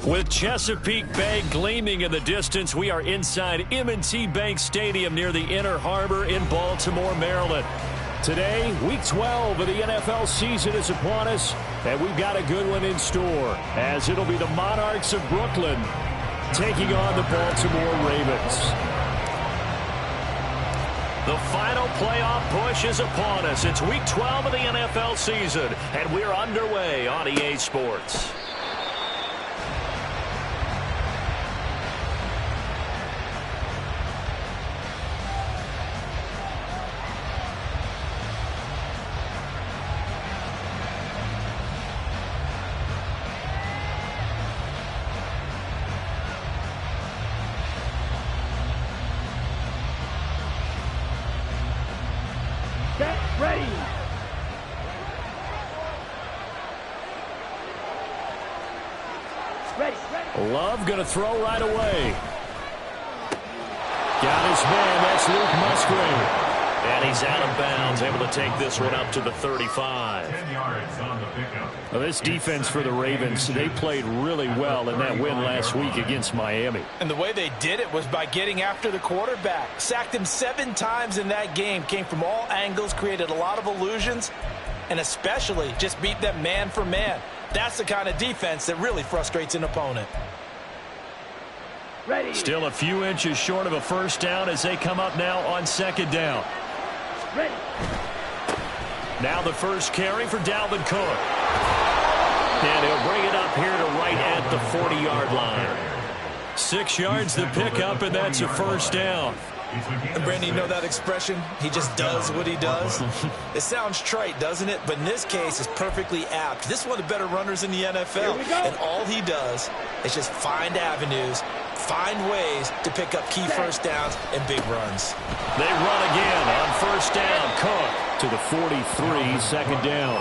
With Chesapeake Bay gleaming in the distance, we are inside M&T Bank Stadium near the Inner Harbor in Baltimore, Maryland. Today, Week 12 of the NFL season is upon us, and we've got a good one in store, as it'll be the Monarchs of Brooklyn taking on the Baltimore Ravens. The final playoff push is upon us. It's Week 12 of the NFL season, and we're underway on EA Sports. Love going to throw right away. Got his man. That's Luke Musgrave. And he's out of bounds, able to take this one up to the 35. 10 yards on the pickup. Well, this defense for the Ravens, they played really well in that win last week against Miami. And the way they did it was by getting after the quarterback. Sacked him 7 times in that game. Came from all angles, created a lot of illusions, and especially just beat them man for man. That's the kind of defense that really frustrates an opponent. Still a few inches short of a first down as they come up now on second down. Now the first carry for Dalvin Cook. And he'll bring it up here to right at the 40-yard line. 6 yards the pickup, and that's a first down. And Brandon, you know that expression? He just does what he does. It sounds trite, doesn't it? But in this case, it's perfectly apt. This is one of the better runners in the NFL. And all he does is just find avenues, find ways to pick up key first downs and big runs. They run again on first down. Cook to the 43, second down.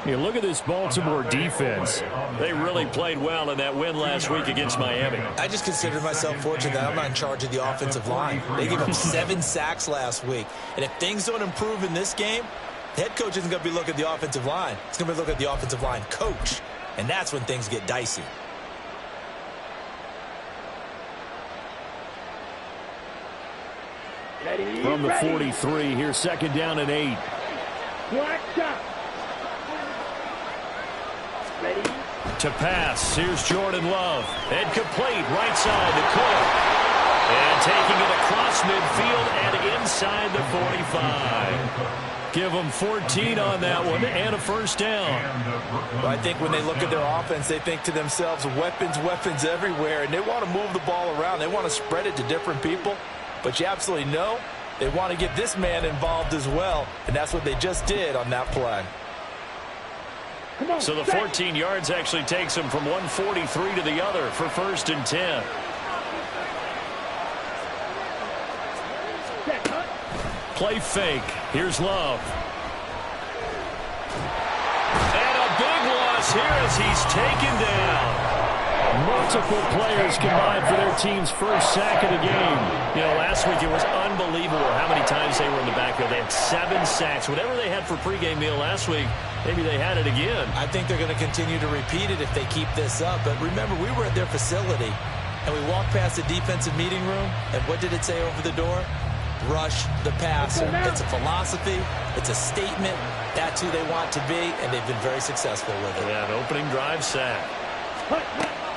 You look at this Baltimore defense. They really played well in that win last week against Miami. I just consider myself fortunate that I'm not in charge of the offensive line. They gave up 7 sacks last week. And if things don't improve in this game, the head coach isn't going to be looking at the offensive line. It's going to be looking at the offensive line coach. And that's when things get dicey. From the 43, here's second down and 8. To pass, here's Jordan Love. And complete, right side to Cook. And taking it across midfield and inside the 45. Give them 14 on that one and a first down. Well, I think when they look at their offense, they think to themselves, weapons, weapons everywhere. And they want to move the ball around. They want to spread it to different people. But you absolutely know they want to get this man involved as well. And that's what they just did on that play. So the 14 yards actually takes him from 143 to the other for first and 10. Play fake. Here's Love. And a big loss here as he's taken down. Multiple players combined for their team's first sack of the game. You know, last week it was unbelievable how many times they were in the backfield. They had 7 sacks. Whatever they had for pregame meal last week, maybe they had it again. I think they're going to continue to repeat it if they keep this up. But remember, we were at their facility, and we walked past the defensive meeting room, and what did it say over the door? Rush the passer. It's a philosophy. It's a statement. That's who they want to be, and they've been very successful with it. Yeah, an opening drive sack.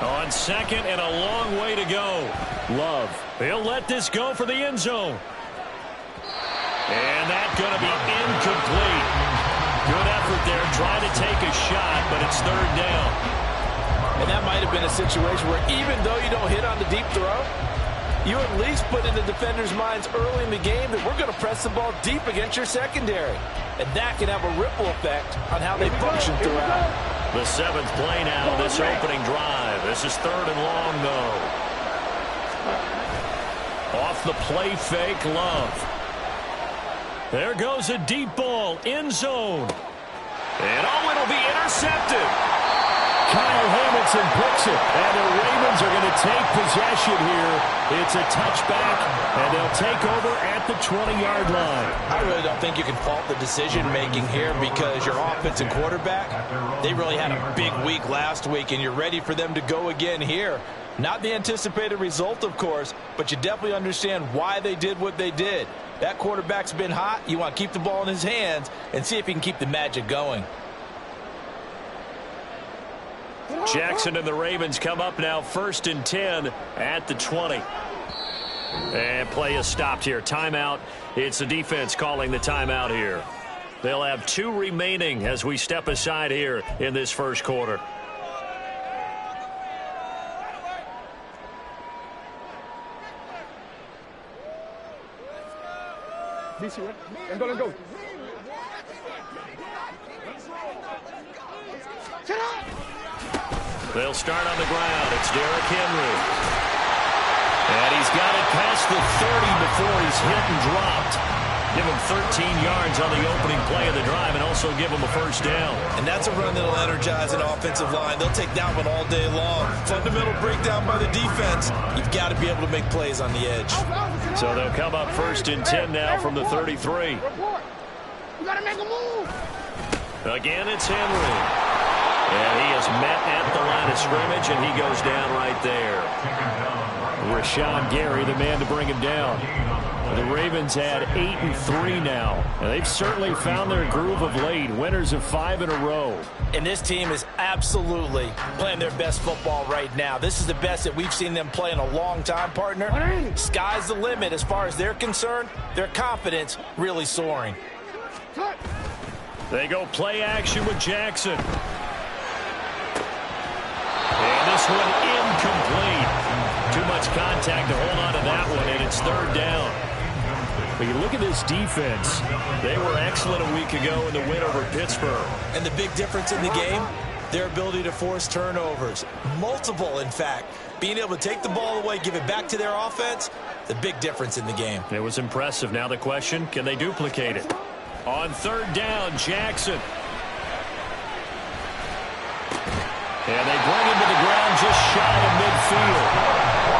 On second and a long way to go. Love. He'll let this go for the end zone. And that's going to be incomplete. Good effort there, trying to take a shot, but it's third down. And that might have been a situation where even though you don't hit on the deep throw, you at least put in the defenders' minds early in the game that we're going to press the ball deep against your secondary. And that can have a ripple effect on how they function throughout. The 7th play now, this opening drive. This is third and long, though. Off the play fake, Love. There goes a deep ball, end zone. And oh, it'll be intercepted. Kyle Hamilton picks it, and the Ravens are going to take possession here. It's a touchback, and they'll take over at the 20-yard line. I really don't think you can fault the decision-making here because your offensive quarterback, they really had a big week last week, and you're ready for them to go again here. Not the anticipated result, of course, but you definitely understand why they did what they did. That quarterback's been hot. You want to keep the ball in his hands and see if he can keep the magic going. Jackson and the Ravens come up now 1st and 10 at the 20. And play is stopped here. Timeout. It's the defense calling the timeout here. They'll have 2 remaining as we step aside here in this first quarter. Let's go. They'll start on the ground. It's Derrick Henry. And he's got it past the 30 before he's hit and dropped. Give him 13 yards on the opening play of the drive and also give him a first down. And that's a run that'll energize an offensive line. They'll take that one all day long. Fundamental breakdown by the defense. You've got to be able to make plays on the edge. So they'll come up 1st and 10 now from the 33. You got to make a move. Again, it's Henry. And he is met at the line of scrimmage, and he goes down right there. Rashawn Gary, the man to bring him down. The Ravens had 8-3 now. And they've certainly found their groove of late. Winners of 5 in a row. And this team is absolutely playing their best football right now. This is the best that we've seen them play in a long time, partner. Sky's the limit as far as they're concerned. Their confidence really soaring. They go play action with Jackson. And this one incomplete. Too much contact to hold on to that one, and it's 3rd down. But you look at this defense. They were excellent a week ago in the win over Pittsburgh. And the big difference in the game, their ability to force turnovers. Multiple, in fact. Being able to take the ball away, give it back to their offense, the big difference in the game. It was impressive. Now the question, can they duplicate it? On 3rd down, Jackson. And they bring him to the ground just shy of midfield.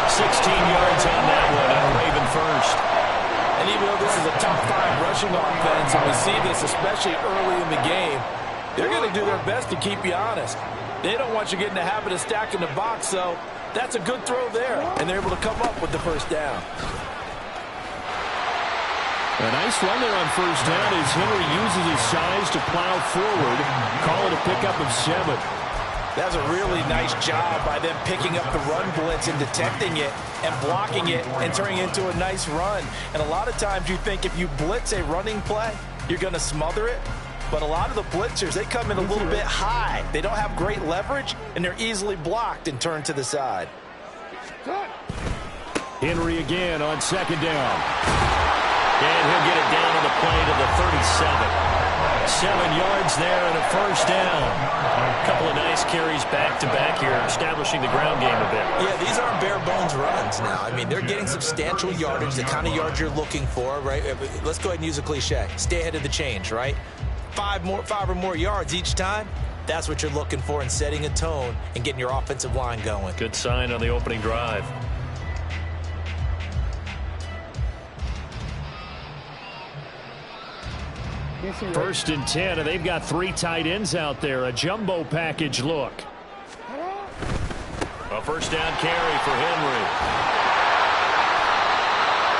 16 yards on that one, and a Raven first. And even though this is a top 5 rushing offense, and we see this especially early in the game, they're going to do their best to keep you honest. They don't want you getting the habit of stacking the box, so that's a good throw there, and they're able to come up with the first down. A nice run there on 1st down as Henry uses his size to plow forward. Call it a pickup of 7. That's a really nice job by them picking up the run blitz and detecting it and blocking it and turning it into a nice run. And a lot of times you think if you blitz a running play, you're going to smother it. But a lot of the blitzers, they come in a little bit high. They don't have great leverage, and they're easily blocked and turned to the side. Henry again on 2nd down. And he'll get it down on the play to the 37. 7 yards there and a first down. A couple of nice carries back-to-back here, establishing the ground game a bit. Yeah, these aren't bare-bones runs now. I mean, they're getting substantial yardage, the kind of yards you're looking for, right? Let's go ahead and use a cliche. Stay ahead of the change, right? 5 or more yards each time. That's what you're looking for in setting a tone and getting your offensive line going. Good sign on the opening drive. First and 10, and they've got 3 tight ends out there. A jumbo package look. A first down carry for Henry.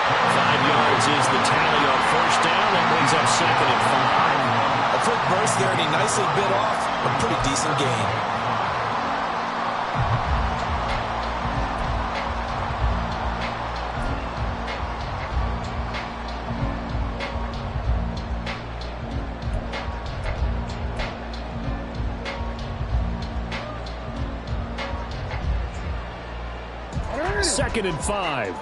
5 yards is the tally on first down. That brings up 2nd and 5. A quick burst there, and he nicely bit off a pretty decent gain. Second and 5.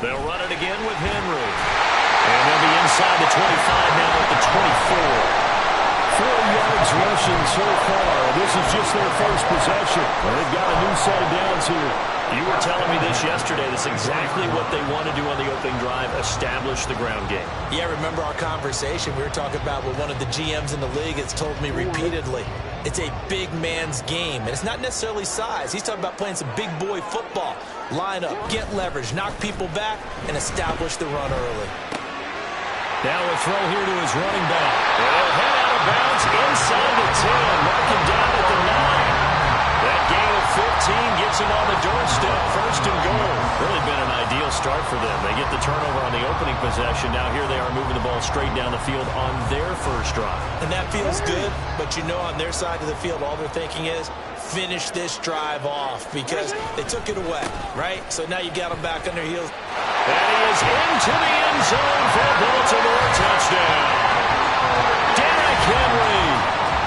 They'll run it again with Henry. And they'll be inside the 25 now at the 24. yards rushing so far. This is just their first possession. And they've got a new set of downs here. You were telling me this yesterday. That's exactly what they want to do on the opening drive, establish the ground game. Yeah, remember our conversation we were talking about with one of the GMs in the league has told me repeatedly. It's a big man's game, and it's not necessarily size. He's talking about playing some big boy football. Line up, get leverage, knock people back, and establish the run early. Now a throw here to his running back. They'll head out of bounds inside the 10. Mark him down at the 9. That gain of 15 gets him on the doorstep, first and goal. Really been an ideal start for them. They get the turnover on the opening possession. Now here they are moving the ball straight down the field on their first drive. And that feels good, but you know on their side of the field all they're thinking is finish this drive off because they took it away, right? So now you got them back on their heels. And he is into the end zone for a Baltimore touchdown. Derrick Henry,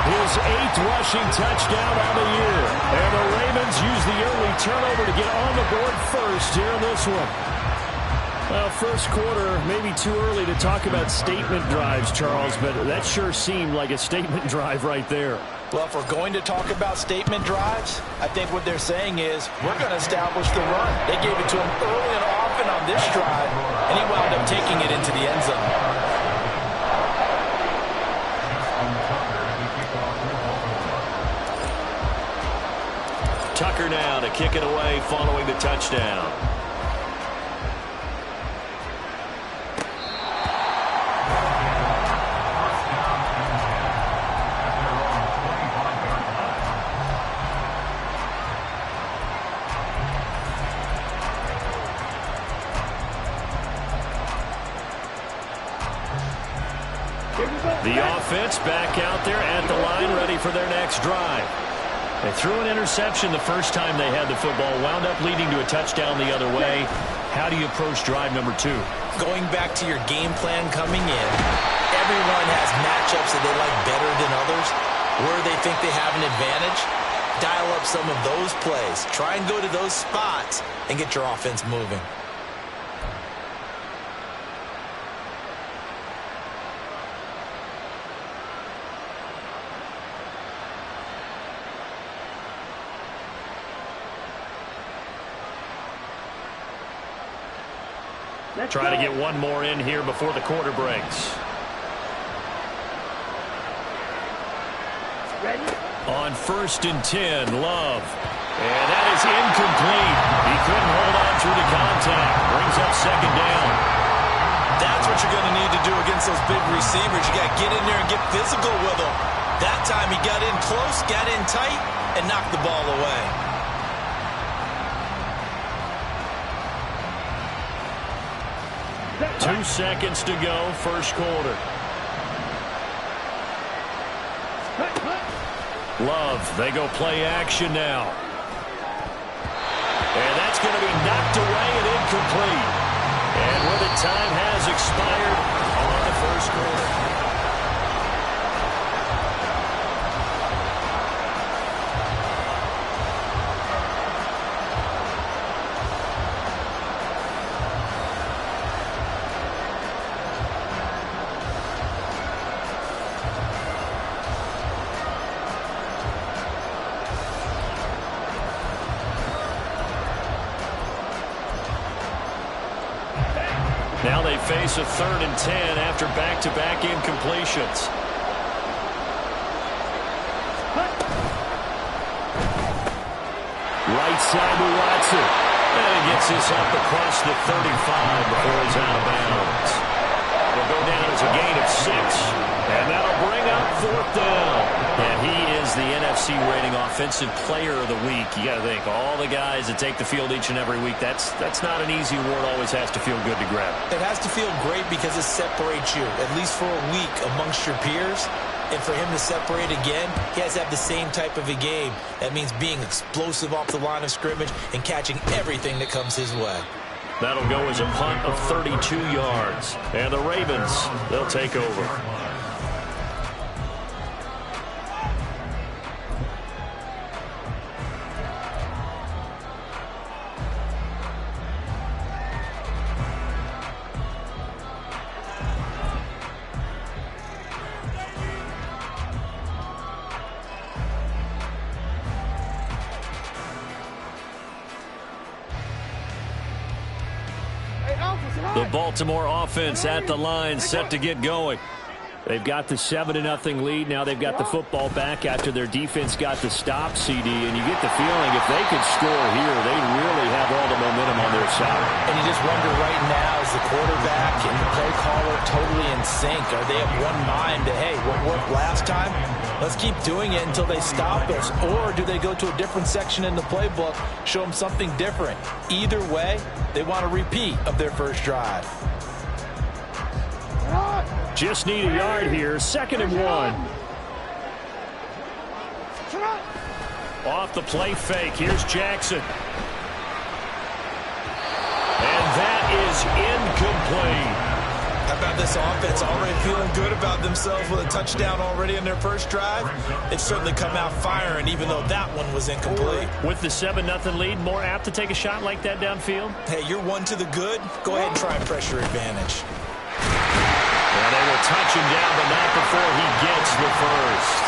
his 8th rushing touchdown on the year. And the Ravens use the early turnover to get on the board first here in this one. Well, first quarter, maybe too early to talk about statement drives, Charles, but that sure seemed like a statement drive right there. Well, if we're going to talk about statement drives, I think what they're saying is we're going to establish the run. They gave it to him early and often on this drive, and he wound up taking it into the end zone. Tucker now to kick it away following the touchdown. The offense back out there at the line, ready for their next drive. They threw an interception the first time they had the football, wound up leading to a touchdown the other way. How do you approach drive number 2? Going back to your game plan coming in, everyone has matchups that they like better than others. Where they think they have an advantage, dial up some of those plays. Try and go to those spots and get your offense moving. Try to get one more in here before the quarter breaks. Ready? On 1st and 10, Love. And that is incomplete. He couldn't hold on through the contact. Brings up 2nd down. That's what you're going to need to do against those big receivers. You got to get in there and get physical with them. That time he got in close, got in tight, and knocked the ball away. 2 seconds to go, first quarter. Love, they go play action now. And that's going to be knocked away and incomplete. And where the time has expired on the first quarter. Now they face a 3rd and 10 after back-to-back incompletions. Right side to Watson. And he gets this up across the 35 before he's out of bounds. It'll go down as a gain of 6. And that'll bring up 4th down. And he is the NFC rating offensive player of the week. You got to think, all the guys that take the field each and every week, that's not an easy award. Always has to feel good to grab. It has to feel great because it separates you, at least for a week, amongst your peers. And for him to separate again, he has to have the same type of a game. That means being explosive off the line of scrimmage and catching everything that comes his way. That'll go as a punt of 32 yards. And the Ravens, they'll take over. The Baltimore offense at the line, set to get going. They've got the 7-0 lead. Now they've got the football back after their defense got the stop, CD. And you get the feeling if they could score here, they really have all the momentum on their side. And you just wonder right now, is the quarterback and the play caller totally in sync? Are they of one mind to, hey, what worked last time? Let's keep doing it until they stop us. Or do they go to a different section in the playbook, show them something different? Either way, they want a repeat of their first drive. Just need a yard here. 2nd and 1. Off the play fake. Here's Jackson. And that is incomplete. How about this offense already feeling good about themselves with a touchdown already in their first drive? They've certainly come out firing, even though that one was incomplete. With the 7-0 lead, more apt to take a shot like that downfield? Hey, you're one to the good. Go ahead and try and pressure advantage. And they will touch him down, but not before he gets the first.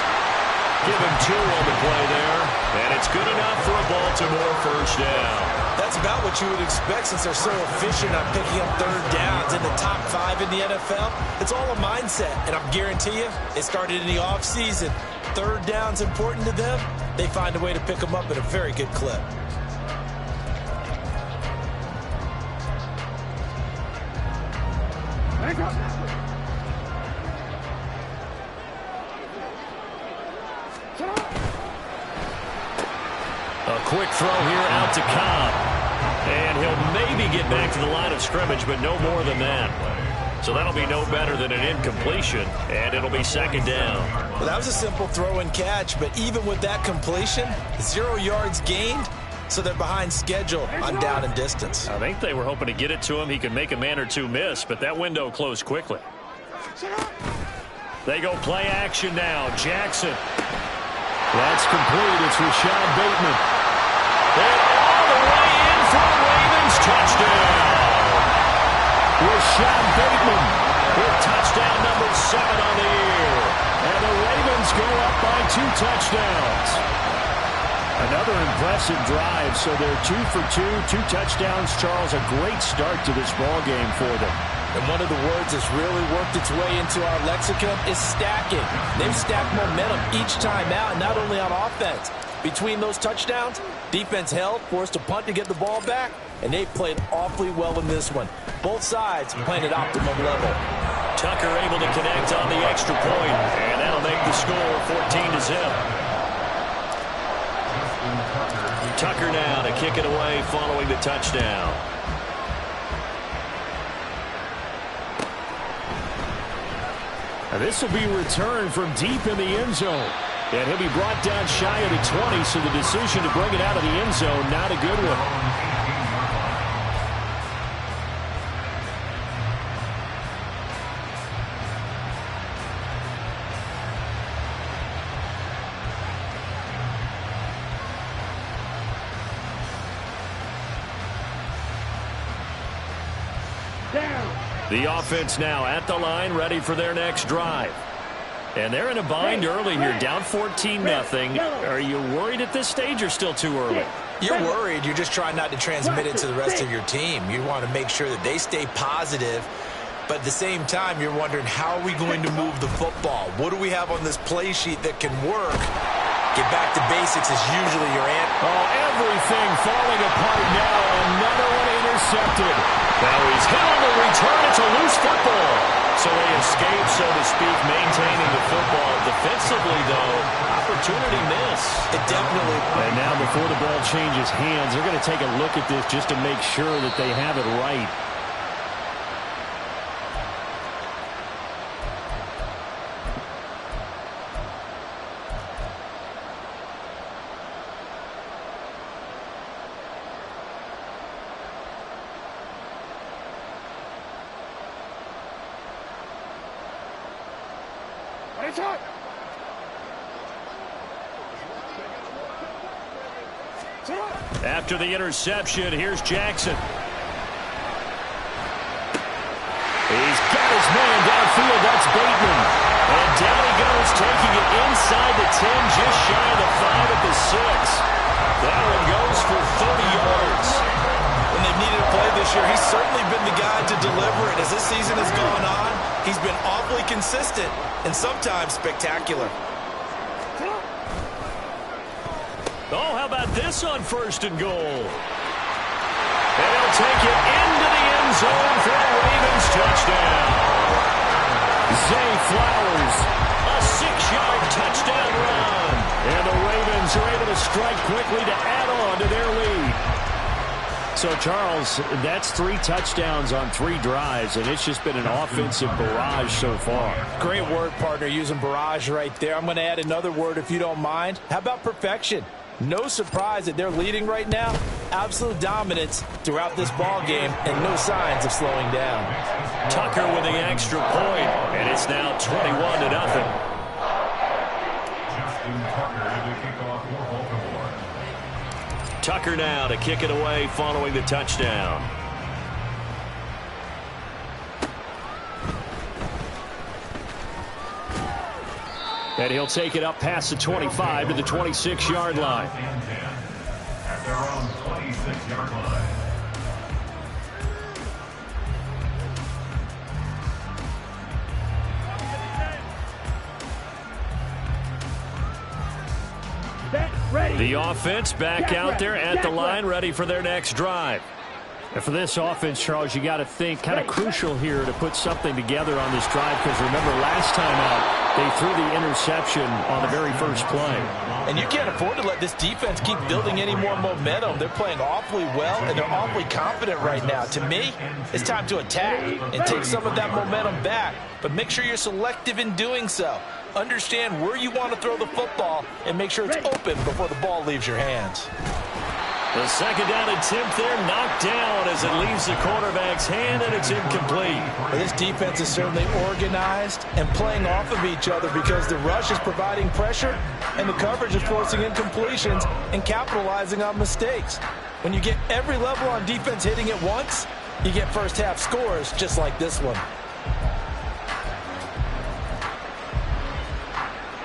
Give him 2 on the play there. And it's good enough for a Baltimore first down. That's about what you would expect since they're so efficient on picking up 3rd downs in the top 5 in the NFL. It's all a mindset, and I guarantee you, it started in the offseason. 3rd down's important to them. They find a way to pick them up at a very good clip. A quick throw here out to Cobb. And he'll maybe get back to the line of scrimmage, but no more than that. So that'll be no better than an incompletion, and it'll be 2nd down. Well, that was a simple throw and catch, but even with that completion, 0 yards gained, so they're behind schedule on down and distance. I think they were hoping to get it to him. He could make a man or two miss, but that window closed quickly. They go play action now. Jackson. That's complete. It's Rashad Bateman. And all the way in for the Ravens. Touchdown. Rashad Bateman with touchdown number 7 on the year. And the Ravens go up by 2 touchdowns. Another impressive drive. So they're 2 for 2 touchdowns. Charles, a great start to this ball game for them. And one of the words that's really worked its way into our lexicon is stacking. They've stacked momentum each time out, and not only on offense. Between those touchdowns, defense held, forced a punt to get the ball back, and they played awfully well in this one. Both sides playing at optimum level. Tucker able to connect on the extra point, and that'll make the score 14-0. Tucker now to kick it away following the touchdown. Now this will be returned from deep in the end zone. And he'll be brought down shy of the 20, so the decision to bring it out of the end zone, not a good one. The offense now at the line, ready for their next drive. And they're in a bind early here, down 14-0. Are you worried at this stage or still too early? You're worried. You're just trying not to transmit it to the rest of your team. You want to make sure that they stay positive. But at the same time, you're wondering, how are we going to move the football? What do we have on this play sheet that can work? Get back to basics is usually your answer. Oh, everything falling apart now. Another one intercepted. Now he's hit on the return. It's a loose football. So they escape, so to speak, maintaining the football. Defensively, though, opportunity miss. It definitely. And now before the ball changes hands, they're going to take a look at this just to make sure that they have it right. After the interception, here's Jackson. He's got his man downfield. That's Bateman. And down he goes, taking it inside the 10, just shy of the 5 at the 6. That one goes for 30 yards. When they've needed a play this year, he's certainly been the guy to deliver, and as this season has gone on, he's been awfully consistent and sometimes spectacular. Oh, how about this on 1st and goal? And he'll take it into the end zone for a Ravens touchdown. Zay Flowers, a 6-yard touchdown run. And the Ravens are able to strike quickly to add on to their lead. So, Charles, that's 3 touchdowns on 3 drives, and it's just been an offensive barrage so far. Great word, partner, using barrage right there. I'm going to add another word if you don't mind. How about perfection? No surprise that they're leading right now. Absolute dominance throughout this ball game and no signs of slowing down. Tucker with the extra point, and it's now 21-0. Tucker now to kick it away following the touchdown. And he'll take it up past the 25 to the 26-yard line. At their own 26-yard line. The offense back out there at the line, ready for their next drive. And for this offense, Charles, you got to think kind of crucial here to put something together on this drive, because remember last time out, they threw the interception on the very first play. And you can't afford to let this defense keep building any more momentum. They're playing awfully well, and they're awfully confident right now. To me, it's time to attack and take some of that momentum back, but make sure you're selective in doing so. Understand where you want to throw the football and make sure it's open before the ball leaves your hands. The second down attempt there knocked down as it leaves the quarterback's hand, and it's incomplete. Well, this defense is certainly organized and playing off of each other because the rush is providing pressure and the coverage is forcing incompletions and capitalizing on mistakes. When you get every level on defense hitting at once, you get first half scores just like this one.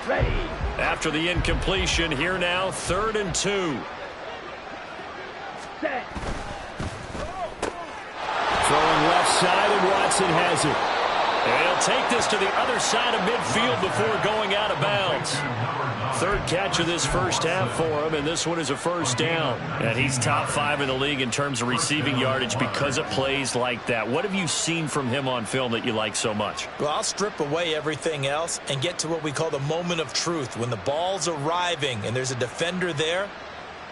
Ready. After the incompletion, here now, 3rd and 2. Set. Throwing left side, and Watson has it. And he'll take this to the other side of midfield before going out of bounds. 3rd catch of this first half for him, and this one is a first down. And he's top 5 in the league in terms of receiving yardage because of plays like that. What have you seen from him on film that you like so much? Well, I'll strip away everything else and get to what we call the moment of truth. When the ball's arriving and there's a defender there,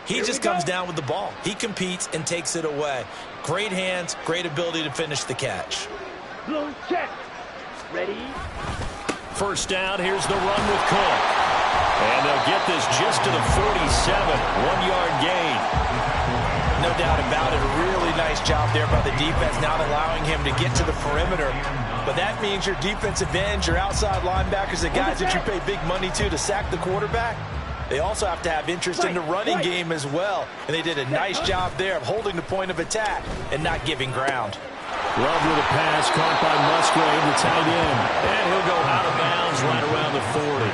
he just comes down with the ball. He competes and takes it away. Great hands, great ability to finish the catch. Blue check. Ready. First down, here's the run with Cook. And they'll get this just to the 47, 1-yard gain. No doubt about it. A really nice job there by the defense, not allowing him to get to the perimeter. But that means your defensive ends, your outside linebackers, the guys that you pay big money to sack the quarterback, they also have to have interest in the running game as well. And they did a nice job there of holding the point of attack and not giving ground. Love with a pass caught by Musgrave, the tight end. And he'll go out of bounds right around the 40.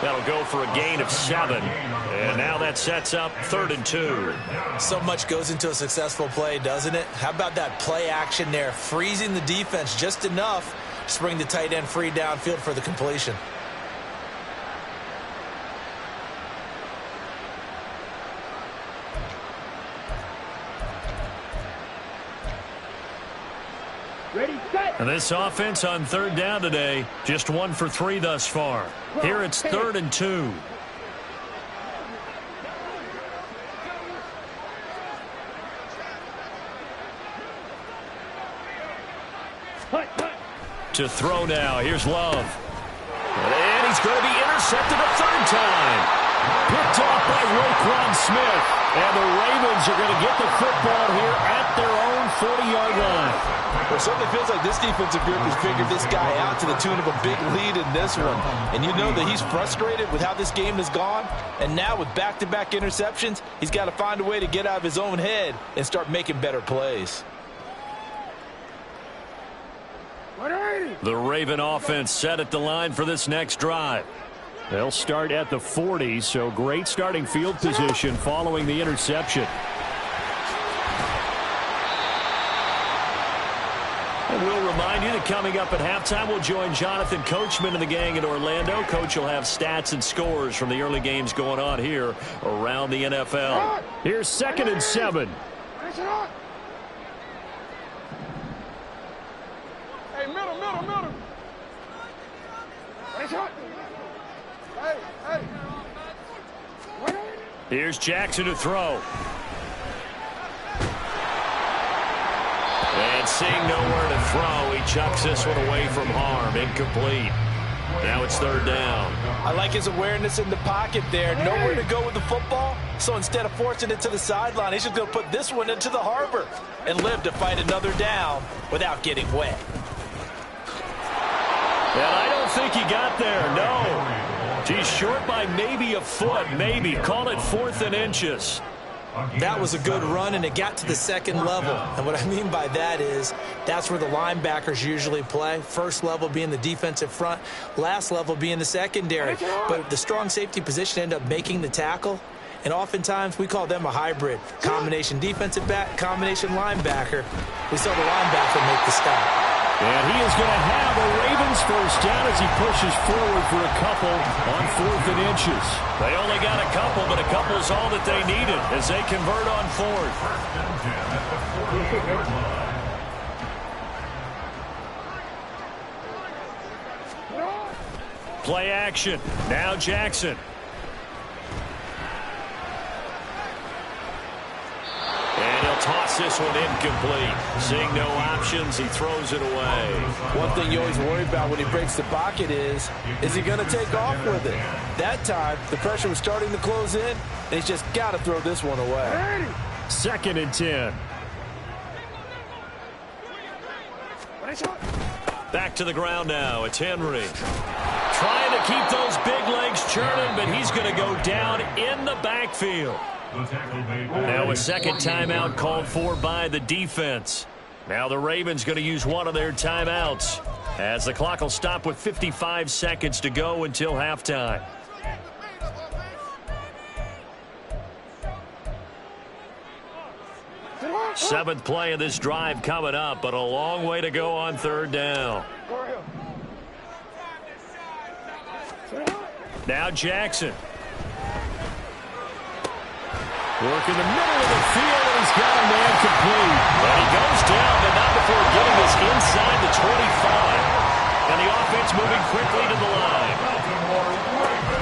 That'll go for a gain of 7. And now that sets up 3rd and 2. So much goes into a successful play, doesn't it? How about that play action there, freezing the defense just enough to bring the tight end free downfield for the completion. Ready, set. And this offense on 3rd down today, just 1 for 3 thus far. Here it's 3rd and 2. To throw now, here's Love. And he's going to be intercepted a 3rd time. Picked off by Roquan Smith. And the Ravens are going to get the football here at their own 40-yard line. Well, it certainly feels like this defensive group has figured this guy out to the tune of a big lead in this one. And you know that he's frustrated with how this game has gone. And now with back-to-back interceptions, he's got to find a way to get out of his own head and start making better plays. The Raven offense set at the line for this next drive. They'll start at the 40, so great starting field position following the interception. coming up at halftime. We'll join Jonathan Coachman and the gang in Orlando. Coach will have stats and scores from the early games going on here around the NFL. Here's 2nd and 7. Hey, middle. Hey. Here's Jackson to throw. And seeing nowhere to throw, he chucks this one away from harm. Incomplete. Now it's 3rd down. I like his awareness in the pocket there. Nowhere to go with the football. So instead of forcing it to the sideline, he's just going to put this one into the harbor and live to fight another down without getting wet. And I don't think he got there, no. He's short by maybe a foot, maybe. Call it 4th and inches. That was a good run, and it got to the 2nd level. And what I mean by that is that's where the linebackers usually play. First level being the defensive front, last level being the secondary. But the strong safety position ended up making the tackle. And oftentimes we call them a hybrid. Combination defensive back, combination linebacker. We saw the linebacker make the stop. And he is going to have a Ravens first down as he pushes forward for a couple on 4th and inches. They only got a couple, but a couple is all that they needed as they convert on 4th. Play action. Now Jackson. And he'll toss this one incomplete. Seeing no options, he throws it away. One thing you always worry about when he breaks the pocket is he going to take off with it? That time, the pressure was starting to close in, and he's just got to throw this one away. 2nd and 10. Back to the ground now. It's Henry. Trying to keep those big legs churning, but he's going to go down in the backfield. Now a 2nd timeout called for by the defense. Now the Ravens going to use one of their timeouts as the clock will stop with 55 seconds to go until halftime. Seventh play of this drive coming up, but a long way to go on 3rd down. Now Jackson. Working the middle of the field, and he's got a man complete. And he goes down, but not before getting this inside the 25. And the offense moving quickly to the line.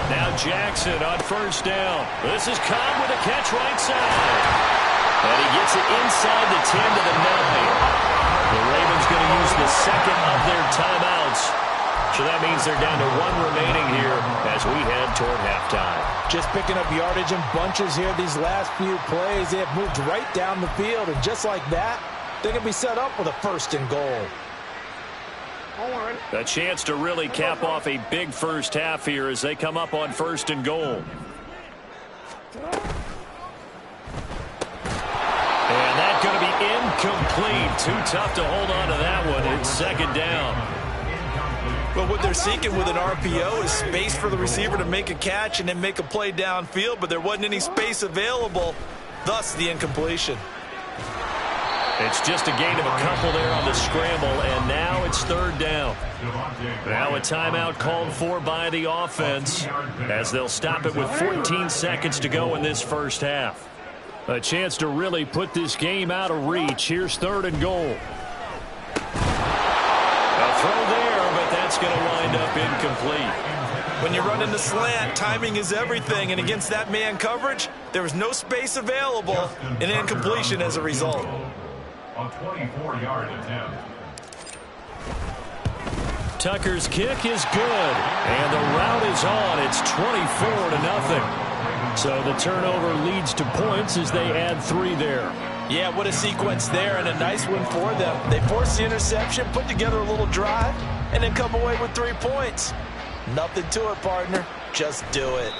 Now Jackson on 1st down. This is Cobb with a catch right side. And he gets it inside the 10 to the 9. The Ravens going to use the 2nd of their timeouts. So that means they're down to 1 remaining here as we head toward halftime. Just picking up yardage in bunches here these last few plays. They have moved right down the field, and just like that, they're going to be set up with a 1st and goal. A chance to really cap off a big first half here as they come up on 1st and goal. And that's going to be incomplete. Too tough to hold on to that one. It's 2nd down. But what they're seeking with an RPO is space for the receiver to make a catch and then make a play downfield, but there wasn't any space available, thus the incompletion. It's just a gain of a couple there on the scramble, and now it's 3rd down. Now a timeout called for by the offense as they'll stop it with 14 seconds to go in this first half. A chance to really put this game out of reach. Here's 3rd and goal. A throw there, but that's going to wind up incomplete. When you run in the slant, timing is everything, and against that man coverage, there was no space available, and incompletion as a result. A 24-yard attempt. Tucker's kick is good, and the route is on. It's 24-0. So the turnover leads to points as they add 3 there. Yeah, what a sequence there, and a nice one for them. They forced the interception, put together a little drive, and then come away with 3 points. Nothing to it, partner. Just do it.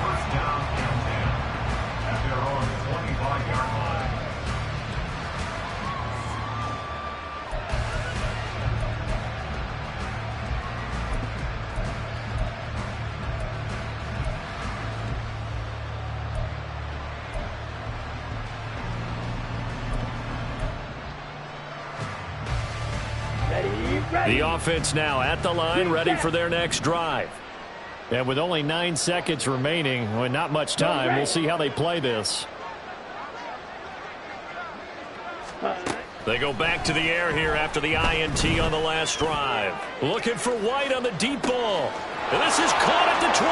First down and 10 at their own 25-yard line. The offense now at the line, ready for their next drive. And with only 9 seconds remaining, well, not much time, we'll see how they play this. They go back to the air here after the INT on the last drive. Looking for White on the deep ball. And this is caught at the 20.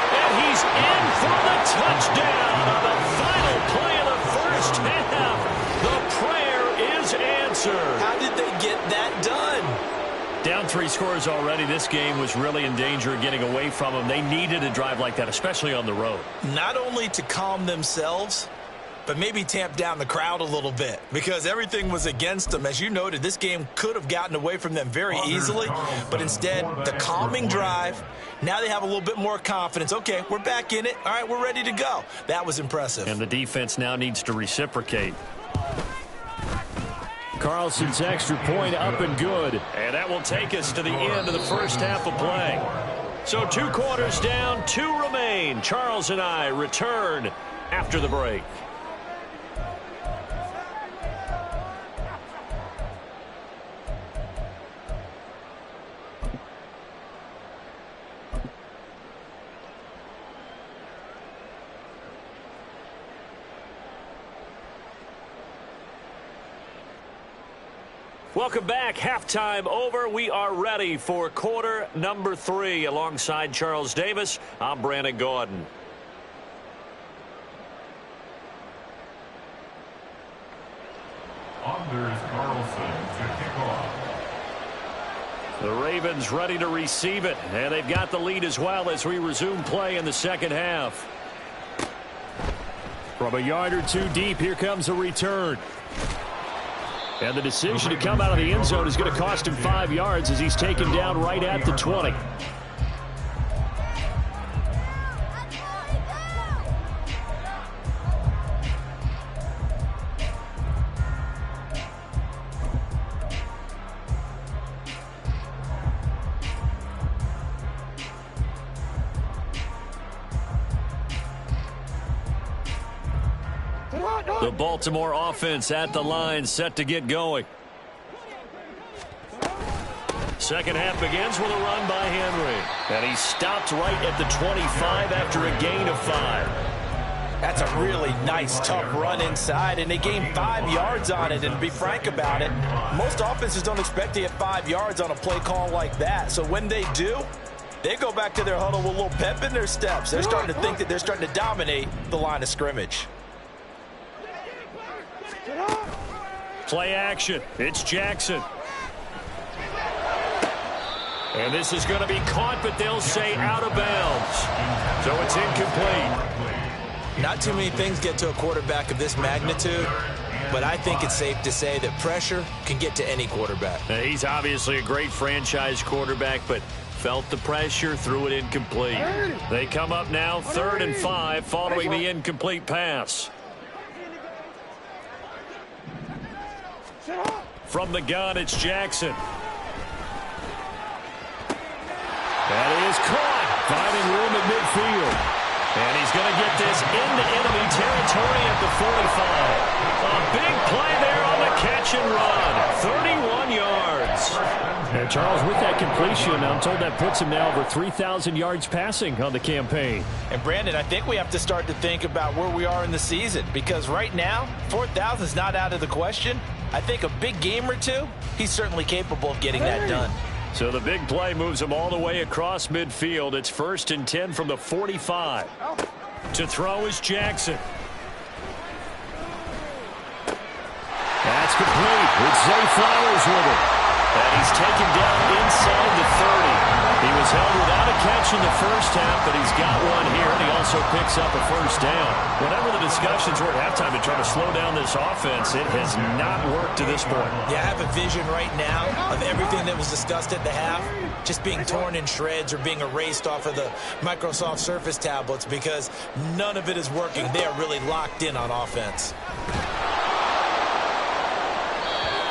And he's in for the touchdown on the final play of the first half. The prayer is answered. How did they get that done? Down 3 scores already. This game was really in danger of getting away from them. They needed a drive like that, especially on the road. Not only to calm themselves, but maybe tamp down the crowd a little bit because everything was against them. As you noted, this game could have gotten away from them very easily, but instead, the calming drive, now they have a little bit more confidence. Okay, we're back in it. All right, we're ready to go. That was impressive. And the defense now needs to reciprocate. Carlson's extra point up and good. And that will take us to the end of the first half of play. So 2 quarters down, 2 remain. Charles and I return after the break. Welcome back. Halftime over. We are ready for quarter number 3. Alongside Charles Davis, I'm Brandon Gordon. Anders Carlson to kick off. The Ravens ready to receive it, and they've got the lead as well as we resume play in the second half. From a yard or 2 deep, here comes a return. And the decision to come out of the end zone is going to cost him 5 yards as he's taken down right at the 20. The Baltimore offense at the line, set to get going. Second half begins with a run by Henry. And he stopped right at the 25 after a gain of 5. That's a really nice, tough run inside, and they gained 5 yards on it. And to be frank about it, most offenses don't expect to get 5 yards on a play call like that. So when they do, they go back to their huddle with a little pep in their steps. They're starting to think that they're starting to dominate the line of scrimmage. Play action. It's Jackson. And this is going to be caught, but they'll say out of bounds. So it's incomplete. Not too many things get to a quarterback of this magnitude, but I think it's safe to say that pressure can get to any quarterback. Now, he's obviously a great franchise quarterback, but felt the pressure, threw it incomplete. They come up now 3rd and 5 following the incomplete pass. From the gun, it's Jackson. That is caught. Finding room at midfield. And he's going to get this into enemy territory at the 45. A big play there on the catch and run. 31 yards. And Charles, with that completion, I'm told that puts him now over 3,000 yards passing on the campaign. And Brandon, I think we have to start to think about where we are in the season, because right now, 4,000 is not out of the question. I think a big game or 2, he's certainly capable of getting that done. So the big play moves him all the way across midfield. It's 1st and 10 from the 45. To throw is Jackson. That's complete. It's Zay Flowers with it. And he's taken down inside the 30. He was held without a catch in the first half, but he's got one here, and he also picks up a first down. Whenever the discussions were at halftime to try to slow down this offense, it has not worked to this point. Yeah, I have a vision right now of everything that was discussed at the half just being torn in shreds or being erased off of the Microsoft Surface tablets, because none of it is working. They are really locked in on offense.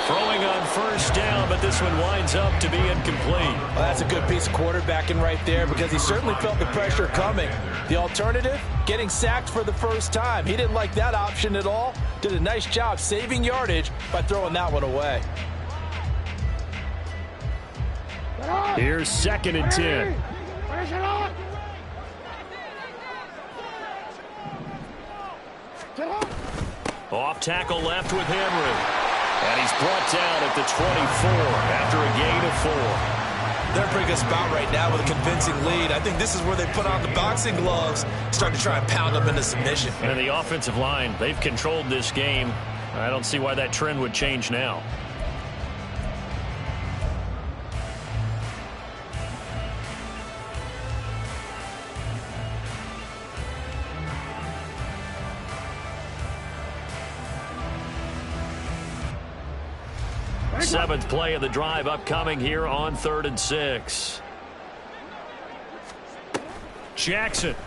Throwing on first down, but this one winds up to be incomplete. Well, that's a good piece of quarterbacking right there, because he certainly felt the pressure coming. The alternative, getting sacked for the first time. He didn't like that option at all. Did a nice job saving yardage by throwing that one away. Here's 2nd and 10. Off tackle left with Henry. And he's brought down at the 24 after a gain of 4. They're in a pretty good spot right now with a convincing lead. I think this is where they put on the boxing gloves, start to try and pound them into submission. And the offensive line, they've controlled this game. I don't see why that trend would change now. Seventh play of the drive upcoming here on 3rd and 6. Jackson. And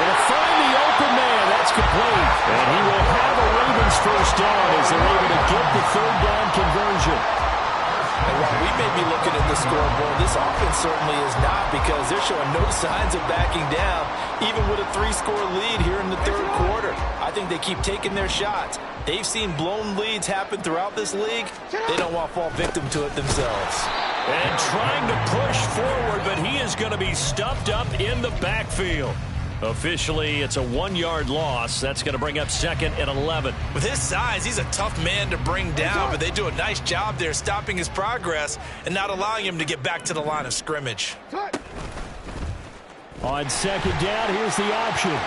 he'll find the open man. That's complete. And he will have a Ravens first down as they're able to get the 3rd down conversion. And while we may be looking at the scoreboard, this offense certainly is not, because they're showing no signs of backing down, even with a 3-score lead here in the 3rd quarter. I think they keep taking their shots. They've seen blown leads happen throughout this league. They don't want to fall victim to it themselves. And trying to push forward, but he is going to be stuffed up in the backfield. Officially, it's a 1-yard loss. That's going to bring up 2nd and 11. With his size, he's a tough man to bring down, but they do a nice job there stopping his progress and not allowing him to get back to the line of scrimmage. On 2nd down, here's the option.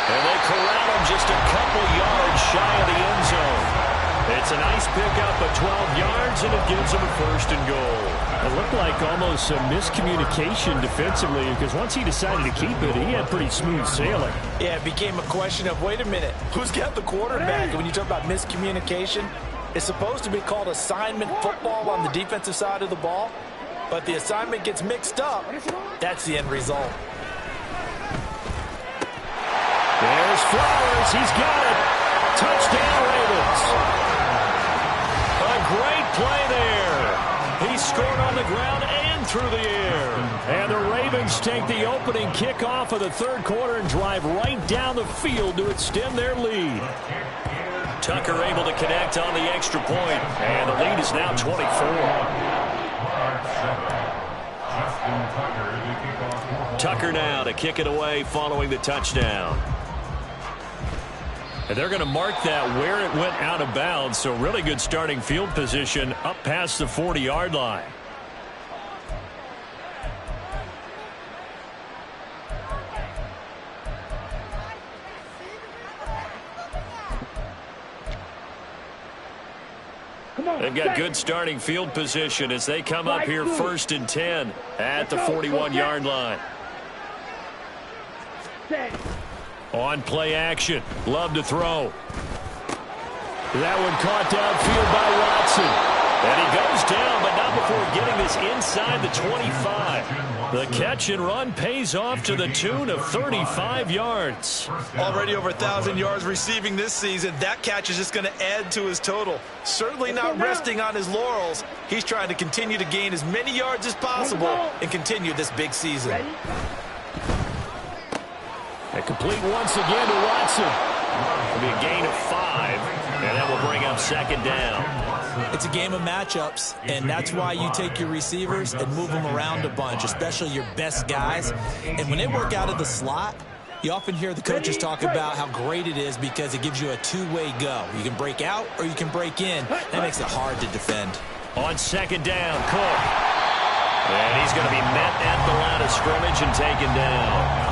And they corral him just a couple yards shy of the end zone. It's a nice pickup of 12 yards, and it gives him a 1st and goal. It looked like almost a miscommunication defensively, because once he decided to keep it, he had pretty smooth sailing. Yeah, it became a question of, wait a minute, who's got the quarterback? And when you talk about miscommunication, it's supposed to be called assignment football on the defensive side of the ball, but the assignment gets mixed up. That's the end result. There's Flowers. He's got it. Touchdown, Ravens. A great play there. He scored on the ground and through the air. And the Ravens take the opening kickoff of the 3rd quarter and drive right down the field to extend their lead. Tucker able to connect on the extra point. And the lead is now 24. Tucker now to kick it away following the touchdown. And they're going to mark that where it went out of bounds, so really good starting field position up past the 40-yard line. They've got good starting field position as they come up here 1st and 10 at the 41-yard line. On play action. Love to throw. That one caught downfield by Watson. And he goes down, but not before getting this inside the 25. The catch and run pays off to the tune of 35 yards. Already over 1,000 yards receiving this season. That catch is just going to add to his total. Certainly not resting on his laurels. He's trying to continue to gain as many yards as possible and continue this big season. And complete once again to Watson. It'll be a gain of 5, and that will bring up 2nd down. It's a game of matchups, and that's why you take your receivers and move them around a bunch, especially your best guys. And when they work out of the slot, you often hear the coaches talk about how great it is because it gives you a two-way go. You can break out or you can break in. That makes it hard to defend. On 2nd down, Cook. And he's going to be met at the line of scrimmage and taken down.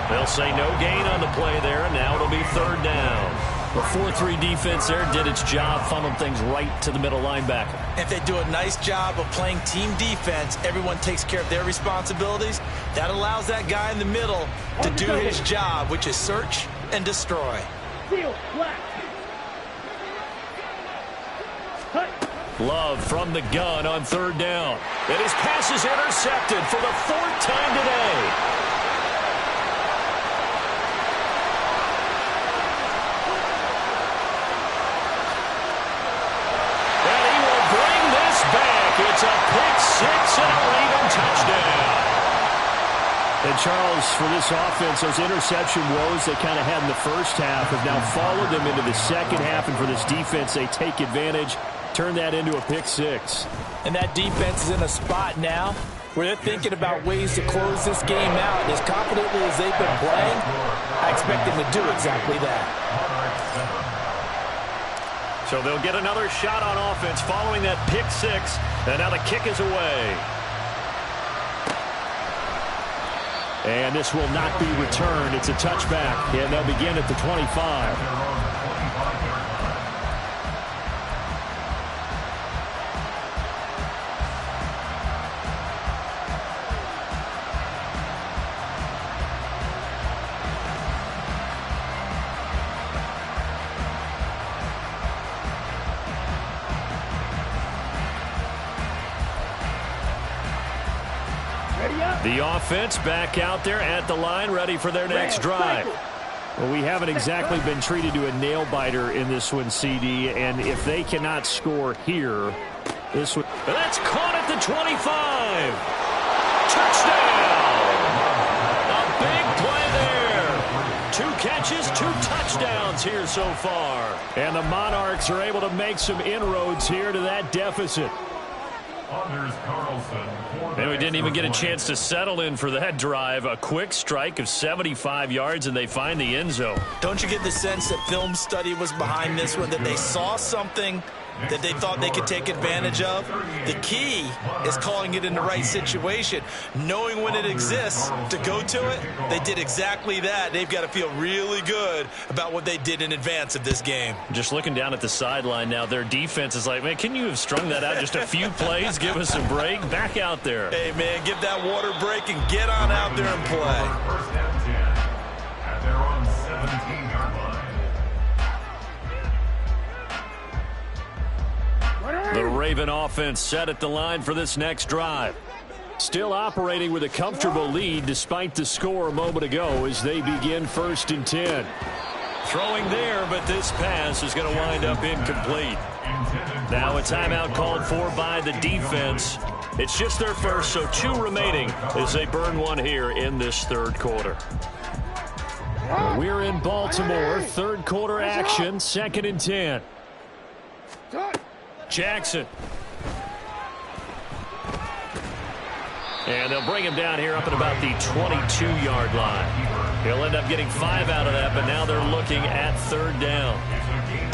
They'll say no gain on the play there, and now it'll be 3rd down. The 4-3 defense there did its job, funneled things right to the middle linebacker. If they do a nice job of playing team defense, everyone takes care of their responsibilities. That allows that guy in the middle to do his job, which is search and destroy. Love from the gun on 3rd down. And his pass is intercepted for the 4th time today. It's a pick 6 and a Raven touchdown. And Charles, for this offense, those interception woes they kind of had in the first half have now followed them into the second half. And for this defense, they take advantage, turn that into a pick six. And that defense is in a spot now where they're thinking about ways to close this game out. As confidently as they've been playing, I expect them to do exactly that. So they'll get another shot on offense following that pick six. And now the kick is away. And this will not be returned. It's a touchback, and they'll begin at the 25. The offense back out there at the line, ready for their next drive. Well, we haven't exactly been treated to a nail-biter in this one, CD, and if they cannot score here, this one... That's caught at the 25. Touchdown! A big play there. 2 catches, 2 touchdowns here so far. And the Monarchs are able to make some inroads here to that deficit. And we didn't even get a chance to settle in for that drive. A quick strike of 75 yards, and they find the end zone. Don't you get the sense that film study was behind this one, that they saw something that they thought they could take advantage of? The key is calling it in the right situation, knowing when it exists to go to it. They did exactly that. They've got to feel really good about what they did in advance of this game. Just looking down at the sideline now, their defense is like, man, can you have strung that out just a few plays? Give us a break. Back out there. Hey, man, give that water break and get on out there and play. First down 10 at their own 17-yard line. The Raven offense set at the line for this next drive. Still operating with a comfortable lead despite the score a moment ago as they begin 1st and 10. Throwing there, but this pass is going to wind up incomplete. Now a timeout called for by the defense. It's just their first, so 2 remaining as they burn one here in this 3rd quarter. We're in Baltimore, 3rd quarter action, 2nd and 10. Jackson. And they'll bring him down here up at about the 22-yard line. He'll end up getting 5 out of that, but now they're looking at 3rd down.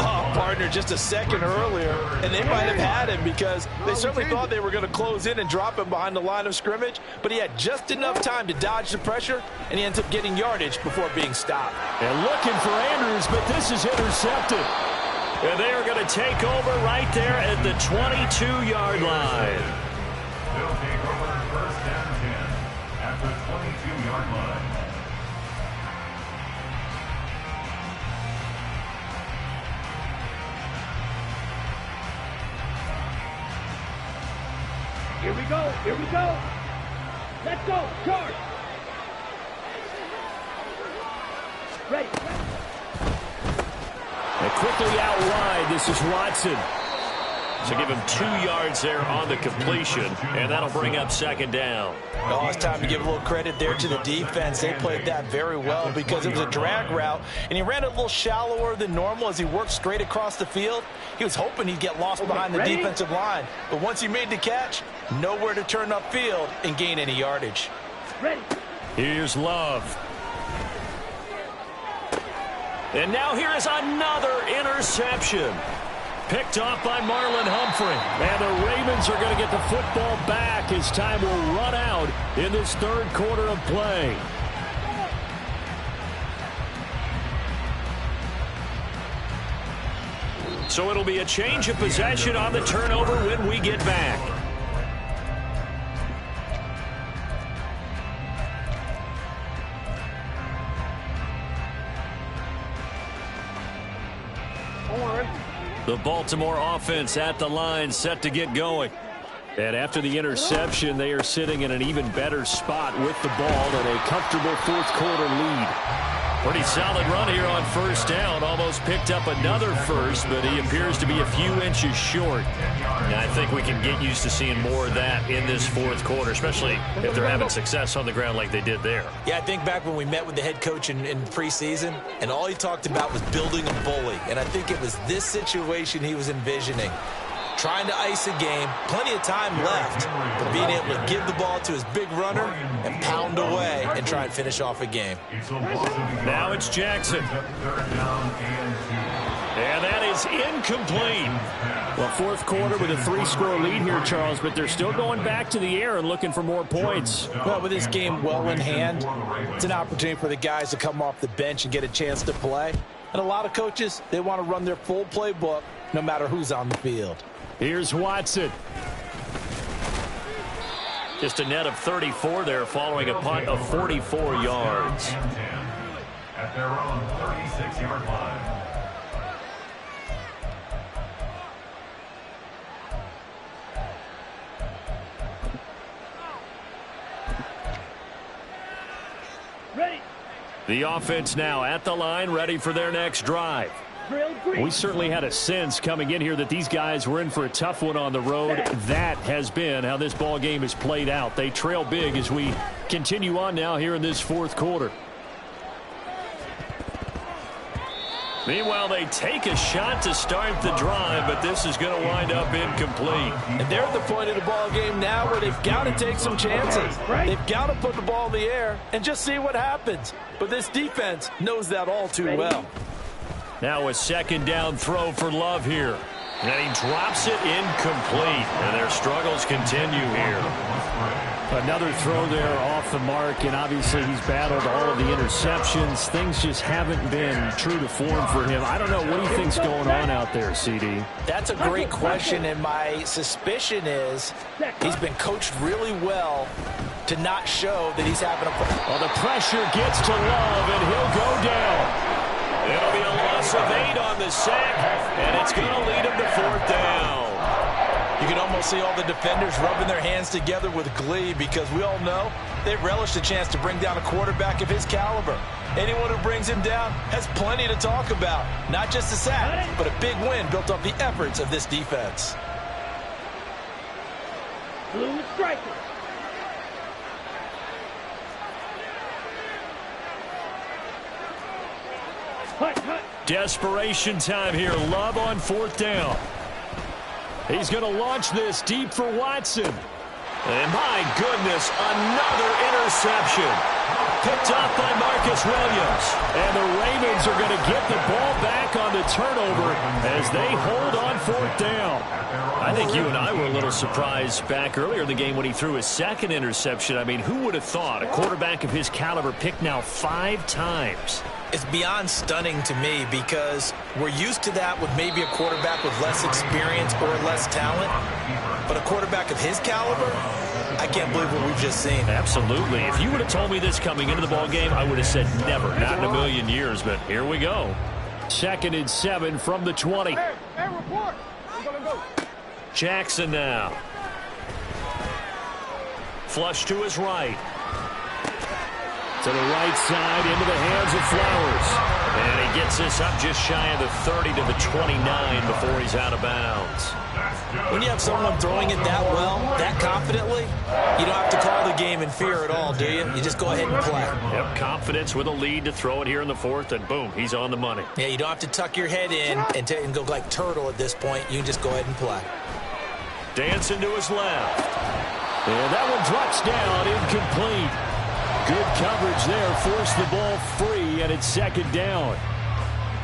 Oh, partner, just a second earlier, and they might have had him because they certainly thought they were going to close in and drop him behind the line of scrimmage, but he had just enough time to dodge the pressure, and he ends up getting yardage before being stopped. And looking for Andrews, but this is intercepted. And they are going to take over right there at the 22-yard line. They'll take over 1st down 10 at the 22-yard line. Here we go. Here we go. Let's go. Charge. Ready. And quickly out wide, this is Watson. So give him 2 yards there on the completion, and that'll bring up 2nd down. Oh, it's time to give a little credit there to the defense. They played that very well because it was a drag route, and he ran it a little shallower than normal as he worked straight across the field. He was hoping he'd get lost behind the defensive line, but once he made the catch, nowhere to turn upfield and gain any yardage. Ready. Here's Love. And now here is another interception. Picked off by Marlon Humphrey. And the Ravens are going to get the football back as time will run out in this 3rd quarter of play. So it'll be a change of possession on the turnover when we get back. The Baltimore offense at the line, set to get going. And after the interception, they are sitting in an even better spot with the ball and a comfortable 4th quarter lead. Pretty solid run here on first down. Almost picked up another first, but he appears to be a few inches short. And I think we can get used to seeing more of that in this fourth quarter, especially if they're having success on the ground like they did there. Yeah, I think back when we met with the head coach in preseason, and all he talked about was building a bully. And I think it was this situation he was envisioning. Trying to ice a game, plenty of time left, but being able to give the ball to his big runner and pound away and try and finish off a game. Now it's Jackson. And that is incomplete. Well, fourth quarter with a 3-score lead here, Charles, but they're still going back to the air and looking for more points. Well, with this game well in hand, it's an opportunity for the guys to come off the bench and get a chance to play. And a lot of coaches, they want to run their full playbook no matter who's on the field. Here's Watson. Just a net of 34 there following a punt of 44 yards. At their own 36-yard line. Ready. The offense now at the line, ready for their next drive. We certainly had a sense coming in here that these guys were in for a tough one on the road. That has been how this ball game is played out. They trail big as we continue on now here in this fourth quarter. Meanwhile, they take a shot to start the drive, but this is going to wind up incomplete. And they're at the point of the ball game now where they've got to take some chances. They've got to put the ball in the air and just see what happens. But this defense knows that all too well. Now a second down throw for Love here. And he drops it incomplete. And their struggles continue here. Another throw there off the mark, and obviously he's battled all of the interceptions. Things just haven't been true to form for him. I don't know. What do you think's going on out there, CD? That's a great question, and my suspicion is he's been coached really well to not show that he's having a problem. Well, the pressure gets to Love, and he'll go down. It'll be a loss of 8 on the sack, and it's going to lead him to fourth down. You can almost see all the defenders rubbing their hands together with glee because we all know they relish the chance to bring down a quarterback of his caliber. Anyone who brings him down has plenty to talk about. Not just a sack, but a big win built off the efforts of this defense. Blue striker. Desperation time here. Love on fourth down. He's going to launch this deep for Watson. And my goodness, another interception. Picked off by Marcus Williams. And the Ravens are going to get the ball back on the turnover as they hold on fourth down. I think you and I were a little surprised back earlier in the game when he threw his second interception. I mean, who would have thought a quarterback of his caliber picked now 5 times? It's beyond stunning to me because we're used to that with maybe a quarterback with less experience or less talent. But a quarterback of his caliber, I can't believe what we've just seen. Absolutely. If you would have told me this coming into the ball game, I would have said never, not in a million years. But here we go. 2nd and 7 from the 20. Hey, report. I'm going to go. Jackson now. Flush to his right. To the right side, into the hands of Flowers. And he gets this up just shy of the 30 to the 29 before he's out of bounds. When you have someone throwing it that well, that confidently, you don't have to call the game in fear at all, do you? You just go ahead and play. Yep, confidence with a lead to throw it here in the fourth, and boom, he's on the money. Yeah, you don't have to tuck your head in and go like turtle at this point. You can just go ahead and play. Dancing to his left. And that one drops down, incomplete. Good coverage there, forced the ball free, and it's 2nd down.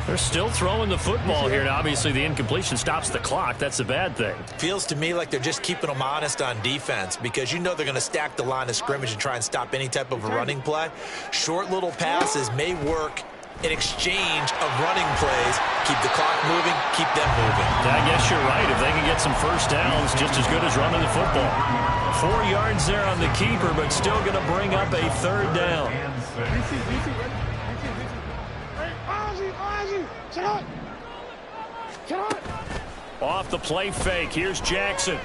They're still throwing the football here, and obviously the incompletion stops the clock. That's the bad thing. Feels to me like they're just keeping them honest on defense because you know they're going to stack the line of scrimmage and try and stop any type of a running play. Short little passes may work in exchange of running plays. Keep the clock moving, keep them moving. I guess you're right. If they can get some first downs, just as good as running the football. 4 yards there on the keeper, but still going to bring up a 3rd down. Off the play fake, here's Jackson. And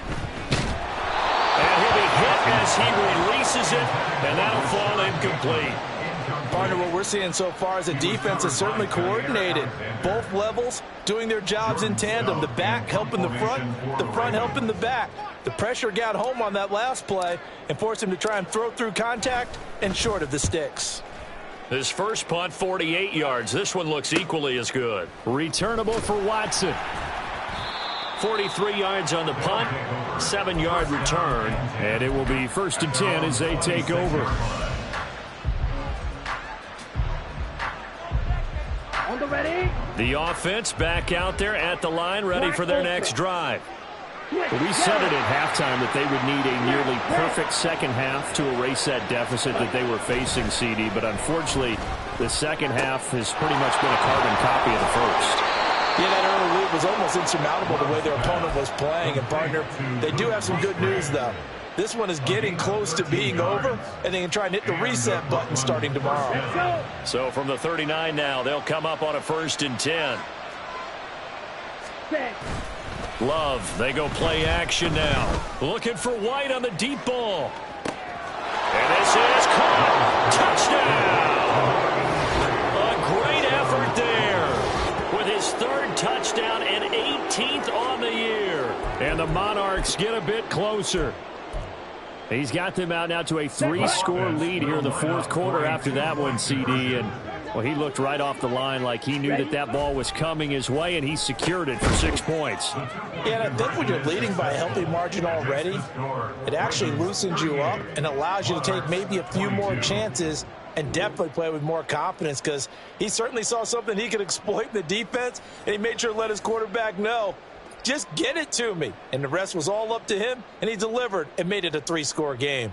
he'll be hit as he releases it, and that'll fall incomplete. Partner, what we're seeing so far is the defense is certainly coordinated. Both levels doing their jobs in tandem. The back helping the front helping the back. The pressure got home on that last play and forced him to try and throw through contact and short of the sticks. His first punt, 48 yards. This one looks equally as good. Returnable for Watson. 43 yards on the punt, 7-yard return, and it will be 1st and 10 as they take over. On the ready. The offense back out there at the line, ready for their next drive. Well, we said it at halftime that they would need a nearly perfect second half to erase that deficit that they were facing, CD. But unfortunately, the second half has pretty much been a carbon copy of the first. Yeah, that early lead was almost insurmountable the way their opponent was playing. And, partner, they do have some good news, though. This one is getting close to being over, and they can try and hit the reset button starting tomorrow. So from the 39 now, they'll come up on a 1st and 10. Love, they go play action now. Looking for White on the deep ball. And this is caught. Touchdown! A great effort there with his 3rd touchdown and 18th on the year. And the Monarchs get a bit closer. He's got them out now to a 3-score lead here in the 4th quarter after that one, CD. And, well, he looked right off the line like he knew that that ball was coming his way, and he secured it for 6 points. Yeah, and I think when you're leading by a healthy margin already, it actually loosens you up and allows you to take maybe a few more chances and definitely play with more confidence, because he certainly saw something he could exploit in the defense, and he made sure to let his quarterback know, just get it to me. And the rest was all up to him, and he delivered and made it a 3-score game.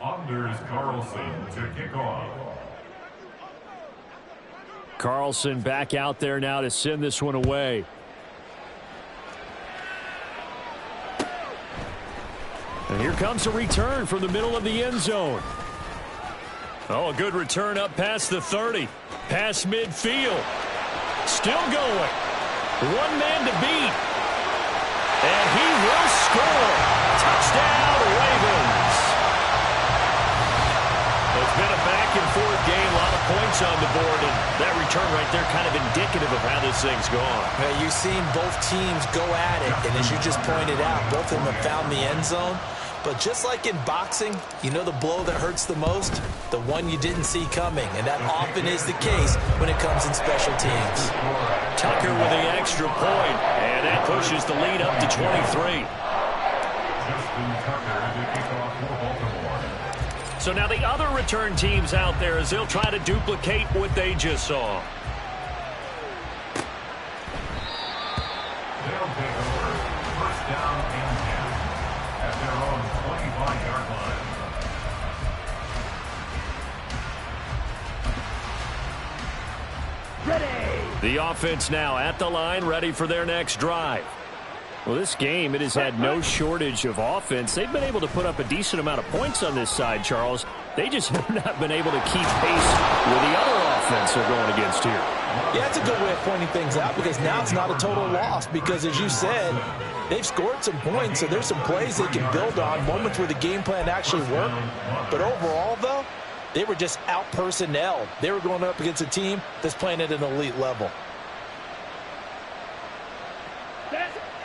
Anders Carlson to kick off. Carlson back out there now to send this one away. And here comes a return from the middle of the end zone. Oh, a good return up past the 30. Past midfield. Still going. One man to beat. And he will score. Touchdown, Ravens. It's been a back-and-forth game. A lot of points on the board. And that return right there kind of indicative of how this thing's gone. Now, you've seen both teams go at it. And as you just pointed out, both of them have found the end zone. But just like in boxing, you know the blow that hurts the most? The one you didn't see coming. And that often is the case when it comes in special teams. Tucker with the extra point. And that pushes the lead up to 23. So now the other return teams out there as they'll try to duplicate what they just saw. They'll take over. 1st down and 10 at their own 25-yard line. Ready. The offense now at the line, ready for their next drive. Well, this game, it has had no shortage of offense. They've been able to put up a decent amount of points on this side, Charles. They just have not been able to keep pace with the other offense they're going against here. Yeah, it's a good way of pointing things out, because now it's not a total loss, because as you said, they've scored some points, so there's some plays they can build on, moments where the game plan actually worked. But overall, though, they were just out-personnelled. They were going up against a team that's playing at an elite level.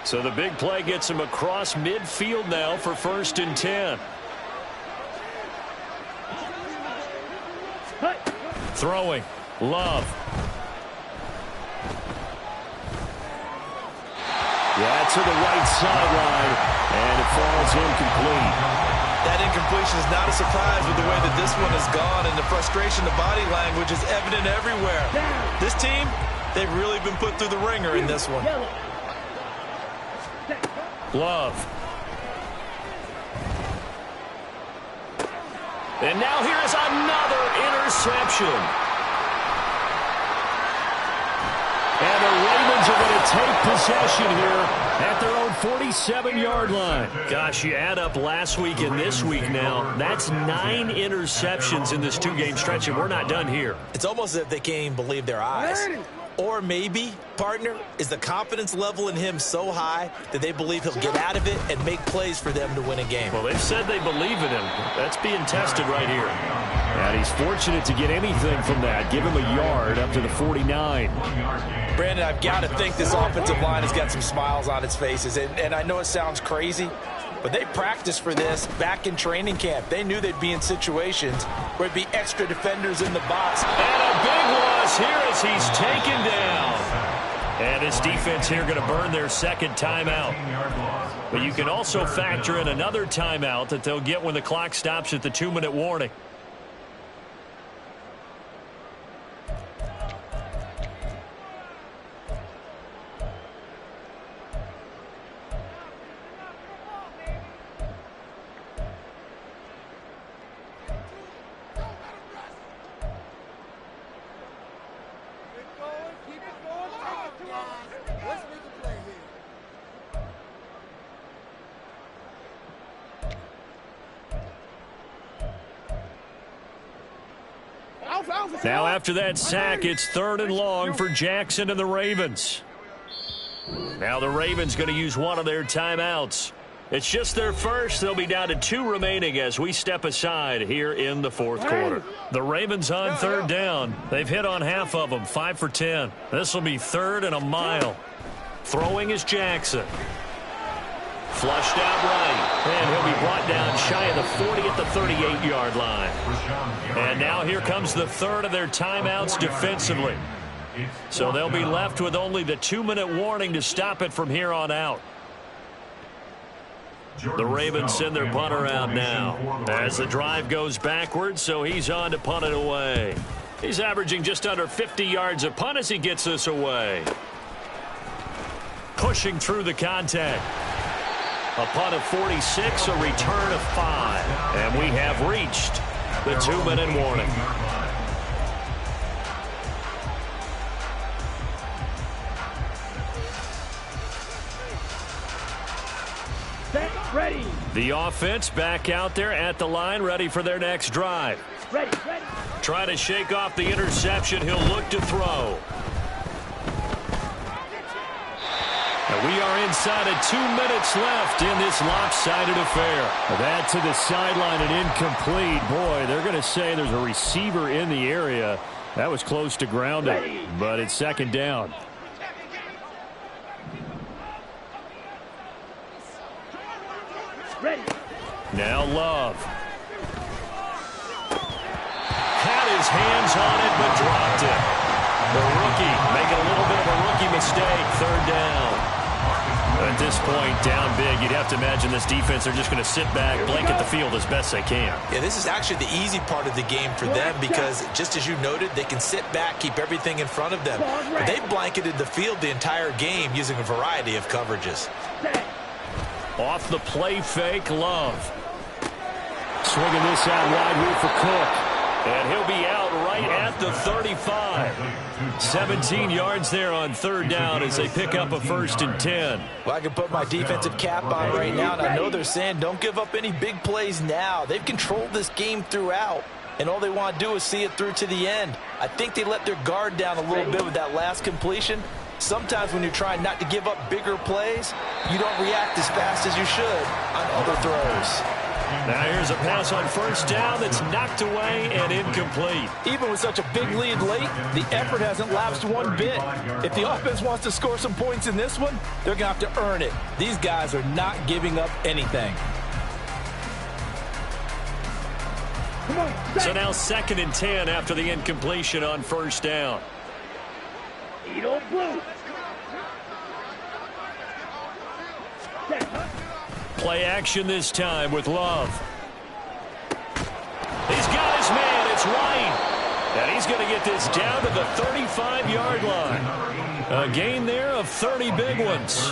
So the big play gets him across midfield now for 1st and 10. Throwing. Love. Yeah, to the right sideline, and it falls incomplete. That incompletion is not a surprise with the way that this one has gone, and the frustration, the body language is evident everywhere. This team, they've really been put through the ringer in this one. Love. And now here is another interception. And the Ravens are going to take possession here at their own 47-yard line. Gosh, you add up last week and this week now, that's 9 interceptions in this 2-game stretch, and we're not done here. It's almost as if they can't even believe their eyes. Or maybe, partner, is the confidence level in him so high that they believe he'll get out of it and make plays for them to win a game? Well, they've said they believe in him. That's being tested right here. And he's fortunate to get anything from that. Give him a yard up to the 49. Brandon, I've got to think this offensive line has got some smiles on its faces. And I know it sounds crazy, but they practiced for this back in training camp. They knew they'd be in situations where there'd be extra defenders in the box. And a big loss here as he's taken down. And his defense here going to burn their second timeout. But you can also factor in another timeout that they'll get when the clock stops at the 2-minute warning. Now after that sack, it's 3rd and long for Jackson and the Ravens. Now the Ravens going to use one of their timeouts. It's just their first. They'll be down to 2 remaining as we step aside here in the 4th quarter. The Ravens on 3rd down. They've hit on half of them, 5 for 10. This will be 3rd and a mile. Throwing is Jackson. Flushed out right, and he'll be brought down shy of the 40 at the 38-yard line. And now here comes the 3rd of their timeouts defensively. So they'll be left with only the 2-minute warning to stop it from here on out. The Ravens send their punter out now as the drive goes backwards, so he's on to punt it away. He's averaging just under 50 yards a punt as he gets this away. Pushing through the contact. A punt of 46, a return of 5. And we have reached the 2-minute warning. Set, ready. The offense back out there at the line, ready for their next drive. Ready, ready. Try to shake off the interception. He'll look to throw. And we are inside of 2 minutes left in this lopsided affair. That to the sideline and incomplete. Boy, they're going to say there's a receiver in the area. That was close to grounding, but it's 2nd down. Ready. Now Love. Had his hands on it, but dropped it. The rookie making a little bit of a rookie mistake. 3rd down. At this point, down big, you'd have to imagine this defense are just going to sit back, blanket the field as best they can. Yeah, this is actually the easy part of the game for them because, just as you noted, they can sit back, keep everything in front of them. But they've blanketed the field the entire game using a variety of coverages. Off the play fake, Love. Swinging this out wide here for Cook. And he'll be out right at the 35. 17 yards there on 3rd down as they pick up a 1st and 10. Well, I can put my defensive cap on right now, and I know they're saying don't give up any big plays now. They've controlled this game throughout, and all they want to do is see it through to the end. I think they let their guard down a little bit with that last completion. Sometimes when you're trying not to give up bigger plays, you don't react as fast as you should on other throws. Now here's a pass on 1st down that's knocked away and incomplete. Even with such a big lead late, the effort hasn't lapsed one bit. If the offense wants to score some points in this one, they're going to have to earn it. These guys are not giving up anything. So now 2nd and 10 after the incompletion on 1st down. Edo blue. Play action this time with Love. He's got his man. It's White. And he's going to get this down to the 35-yard line. A gain there of 30 big ones.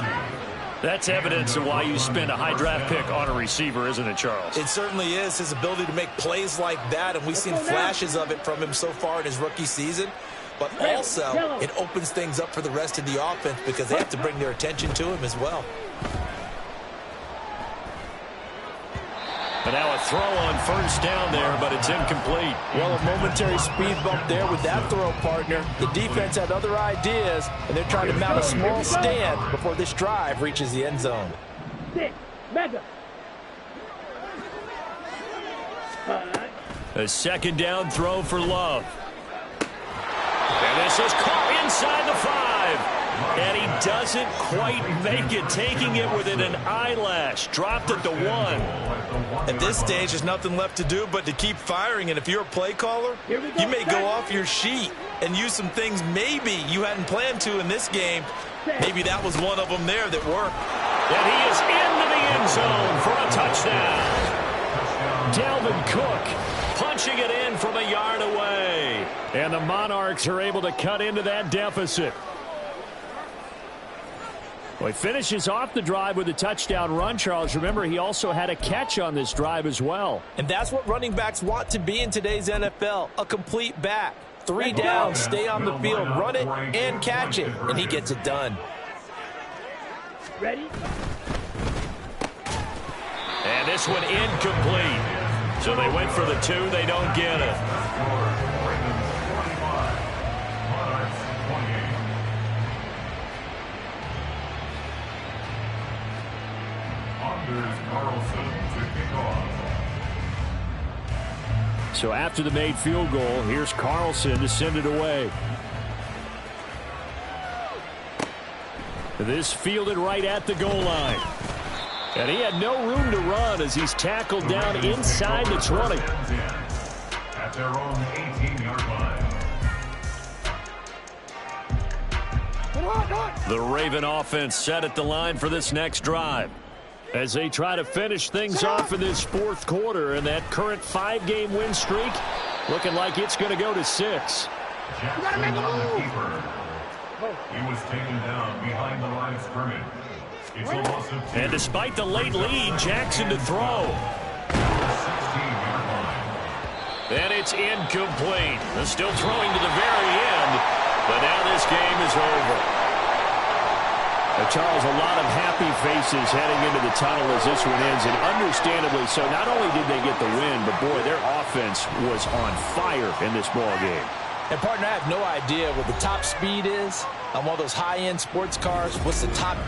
That's evidence of why you spend a high draft pick on a receiver, isn't it, Charles? It certainly is. His ability to make plays like that, and we've seen flashes of it from him so far in his rookie season. But also, it opens things up for the rest of the offense because they have to bring their attention to him as well. And now a throw on first down there, but it's incomplete. Well, a momentary speed bump there with that throw, partner. The defense had other ideas, and they're trying to mount a small stand before this drive reaches the end zone. Madden. A second down throw for Love. And this is caught inside the 5. And he doesn't quite make it, taking it within an eyelash. Dropped at the 1. At this stage, there's nothing left to do but to keep firing. And if you're a play caller, you may go off your sheet and use some things maybe you hadn't planned to in this game. Maybe that was one of them there that worked. And he is into the end zone for a touchdown. Dalvin Cook punching it in from a yard away. And the Monarchs are able to cut into that deficit. Well, he finishes off the drive with a touchdown run, Charles. Remember, he also had a catch on this drive as well. And that's what running backs want to be in today's NFL, a complete back. 3 downs, stay on the field, run it, and catch it. And he gets it done. Ready? And this one incomplete. So they went for the 2. They don't get it. So after the made field goal, here's Carlson to send it away. This fielded right at the goal line. And he had no room to run as he's tackled down inside the 20. At their own 18-yard line. The Raven offense set at the line for this next drive as they try to finish things off in this fourth quarter, and that current 5-game win streak looking like it's going to go to 6. Jackson on the keeper. He was taken down behind the line of scrimmage. It's a loss of 2. And despite the late lead, Jackson to throw. 16-yard line. And it's incomplete. They're still throwing to the very end, but now this game is over. Charles, a lot of happy faces heading into the tunnel as this one ends, and understandably so. Not only did they get the win, but boy, their offense was on fire in this ball game. And partner, I have no idea what the top speed is on one of those high-end sports cars. What's the top